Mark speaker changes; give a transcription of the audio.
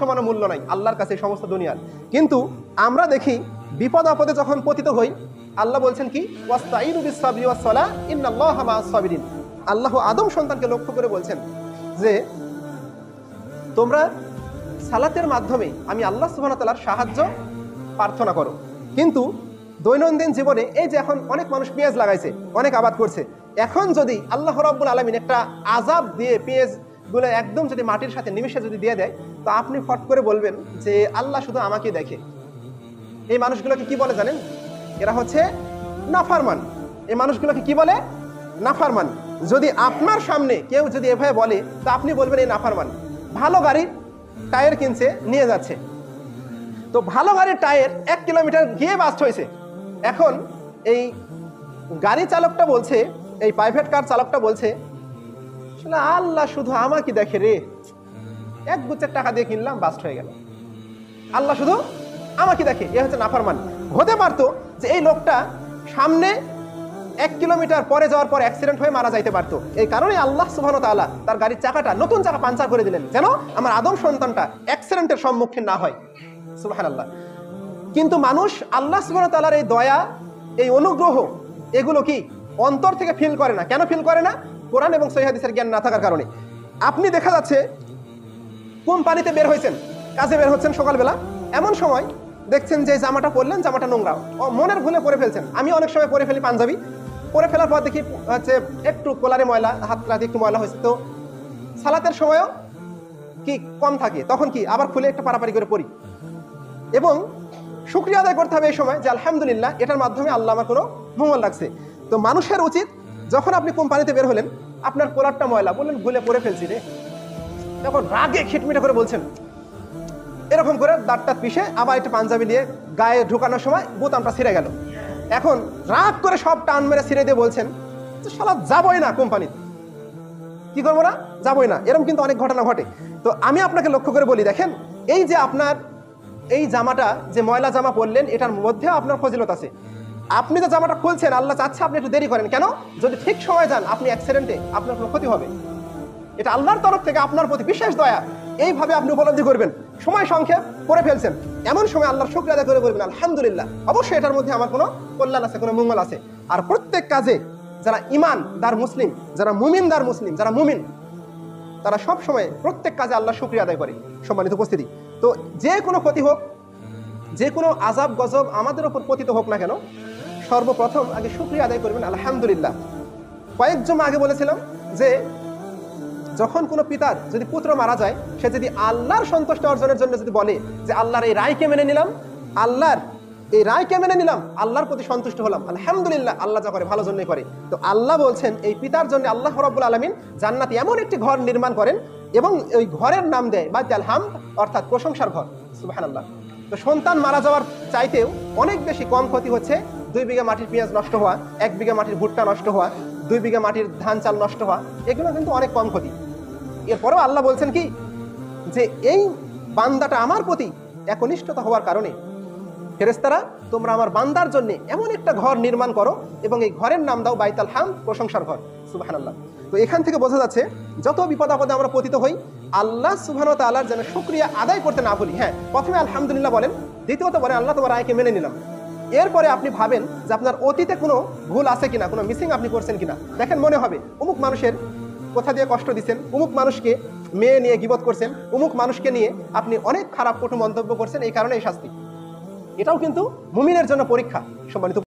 Speaker 1: সমান মূল্য নাই আল্লাহর কাছে সমস্ত দুনিয়ার। কিন্তু আমরা দেখি বিপদ আপদে যখন পতিত হই, আল্লাহ বলছেন কি, ওয়াস্তাঈনু বিস-সাবরি ওয়াস-সালাহ ইন্নাল্লাহা মা'আস-সাবিরিন। আল্লাহ আদম সন্তানকে লক্ষ্য করে বলছেন যে তোমরা সালাতের মাধ্যমে আমি আল্লাহ সুবহানাহু ওয়া তাআলার সাহায্য প্রার্থনা করো। কিন্তু দৈনন্দিন জীবনে এই যে এখন অনেক মানুষ পেঁয়াজ লাগাইছে, অনেক আবাদ করছে, এখন যদি আল্লাহ রাব্বুল আলামিন একটা আযাব দিয়ে পেঁয়াজগুলো একদম যদি মাটির সাথে নিমিশে যদি দিয়ে দেয়, তো আপনি ফট করে বলবেন যে আল্লাহ শুধু আমাকে দেখে। এই মানুষগুলোকে কি বলে জানেন? এরা হচ্ছে নাফরমান। এই মানুষগুলোকে কি বলে? নাফরমান। যদি আপনার সামনে কেউ যদি এভাবে বলে, তো আপনি বলবেন এই নাফরমান। ভালো গাড়ির টায়ার কিনছে, নিয়ে যাচ্ছে, তো ভালো গাড়ির টায়ার 1 কিলোমিটার গিয়ে বাস্ট হয়েছে। এখন এই গাড়ি চালকটা বলছে, এই প্রাইভেট কার চালকটা বলছে, আল্লাহ শুধু আমাকে দেখে রে, 1 গুচ্ছের টাকা দিয়ে কিনলাম, বাস্ট হয়ে গেল, আল্লাহ শুধু আমাকে দেখে। এ হচ্ছে নাফরমান। হতে পারতো যে এই লোকটা সামনে 1 কিলোমিটার পরে যাওয়ার পর অ্যাক্সিডেন্ট হয়ে মারা যাইতে পারতো। এই কারণে আল্লাহ সুবহানাহু ওয়া তাআলা তার গাড়ির চাকাটা নতুন চাকা পাঞ্চার করে দিলেন, যেন আমার আদম সন্তানটা অ্যাক্সিডেন্টের সম্মুখীন না হয়। সুবহানাল্লাহ। কিন্তু মানুষ আল্লাহ সুবহানাহু ওয়া তাআলার এই দয়া, এই অনুগ্রহ, এগুলো কি অন্তর থেকে ফিল করে না। কেন ফিল করে না? কোরআন এবং সহিহ হাদিসের জ্ঞান না থাকার কারণে। আপনি দেখা যাচ্ছে কোম্পানিতে বের হয়েছেন, কাজে বের হচ্ছেন সকালবেলা, এমন সময় দেখছেন যে জামাটা পরলেন, জামাটা নোংরা, মনের ভুলে পরে ফেলছেন। আমি অনেক সময় পরে ফেলি পাঞ্জাবি, পরে ফেলার পর দেখি হচ্ছে একটু কোলারে ময়লা, হাতটাতে একটু ময়লা হয়েছে, তো সালাতের সময়ও কি কম থাকে, তখন কি আবার খুলে একটু পারাপারি করে পড়ি। এবং শুকরিয়া আদায় করতে হবে এই সময় যে আলহামদুলিল্লাহ, এটার মাধ্যমে আল্লাহ আমার কোনো মঙ্গল রাখছে। তো মানুষের উচিত, যখন আপনি কোম্পানিতে বের হলেন, আপনার কোলারটা ময়লা, বললেন ভুলে পরে ফেলছি রে, তখন রাগে খিটমিটে করে বলছেন, এরকম করে দাঁতটা পিষে আবার একটা পাঞ্জাবি দিয়ে গায়ে ঢুকানোর সময় বোতামটা ছিঁড়ে গেল। এখন রাগ করে সব টান মেরে ছিঁড়ে দিয়ে বলছেন, শালা যাবই না কোম্পানিতে। কি করবো না? যাবই না। এরকম কিন্তু অনেক ঘটনা ঘটে। তো আমি আপনাকে লক্ষ্য করে বলি, দেখেন, এই যে আপনার এই জামাটা, যে ময়লা জামা পরলেন, এটার মধ্যেও আপনার ফজিলত আছে। আপনি যে জামাটা খুলছেন, আল্লাহ চাচ্ছে আপনি একটু দেরি করেন। কেন? যদি ঠিক সময় যান, আপনি অ্যাক্সিডেন্টে আপনার কোনো ক্ষতি হবে। এটা আল্লাহর তরফ থেকে আপনার প্রতি বিশেষ দয়া। এইভাবে আপনি উপলব্ধি করবেন। সময় সংক্ষেপ করে ফেলছেন, এমন সময় আল্লাহর শুকরিয়া আদায় করে বলবেন আলহামদুলিল্লাহ, অবশ্যই এটার মধ্যে আমার কোনো কল্যাণ আছে, কোনো মঙ্গল আছে। আর প্রত্যেক কাজে যারা ইমানদার মুসলিম, যারা মুমিনদার মুসলিম, যারা মুমিন, তারা সব সময় প্রত্যেক কাজে আল্লাহর শুকরিয়া আদায় করে। সম্মানিত উপস্থিতি, তো যে কোনো ক্ষতি হোক, যে কোনো আযাব গজব আমাদের উপর পতিত হোক না কেন, সর্বপ্রথম আগে শুকরিয়া আদায় করবেন আলহামদুলিল্লাহ। কয়েক জমা আগে বলেছিলাম যে যখন কোনো পিতার যদি পুত্র মারা যায়, সে যদি আল্লাহর সন্তুষ্টি অর্জনের জন্য যদি বলে যে আল্লাহর এই রায়কে মেনে নিলাম, আল্লাহর এই রায়কে মেনে নিলাম, আল্লাহর প্রতি সন্তুষ্ট হলাম, আলহামদুলিল্লাহ, আল্লাহ যা করে ভালো জন্যই করে। তো আল্লাহ বলছেন এই পিতার জন্য আল্লাহ রাব্বুল আলামিন জান্নাতে এমন একটি ঘর নির্মাণ করেন, এবং ওই ঘরের নাম দেয় বাইতুল হামদ, অর্থাৎ প্রশংসার ঘর। সুবহানাল্লাহ। তো সন্তান মারা যাওয়ার চাইতেও অনেক বেশি কম ক্ষতি হচ্ছে 2 বিঘা মাটির পেঁয়াজ নষ্ট হওয়া, 1 বিঘা মাটির ভুট্টা নষ্ট হওয়া, 2 বিঘা মাটির ধান চাল নষ্ট হওয়া, এগুলো কিন্তু অনেক কম ক্ষতি। এরপরেও আল্লাহ বলছেন কি, যে এই বান্দাটা আমার প্রতি একনিষ্ঠতা হওয়ার কারণে ফেরেশতারা তোমরা আমার বান্দার জন্য এমন একটা ঘর নির্মাণ করো, এবং এই ঘরের নাম দাও বাইতুল হামদ, প্রশংসার ঘর। সুবহানাল্লাহ। তো এখান থেকে বোঝা যাচ্ছে যত বিপদ আপদে আমরা পতিত হই, আল্লাহ সুবহানাহু ওয়া তাআলার যেন শুকরিয়া আদায় করতে না ভুলি। হ্যাঁ, প্রথমে আলহামদুলিল্লাহ বলেন, দ্বিতীয়ত বলেন আল্লাহ তোমার রায়কে মেনে নিলাম। এরপরে আপনি ভাবেন যে আপনার অতীতে কোনো ভুল আছে কিনা, কোনো মিসিং আপনি করছেন কিনা। দেখেন, মনে হবে অমুক মানুষের কোথা দিয়ে কষ্ট দিচ্ছেন, অমুক মানুষকে মেয়ে নিয়ে গীবত করছেন, অমুক মানুষকে নিয়ে আপনি অনেক খারাপ কটু মন্তব্য করছেন, এই কারণে এই শাস্তি। এটাও কিন্তু মুমিনের জন্য পরীক্ষা। সম্মানিত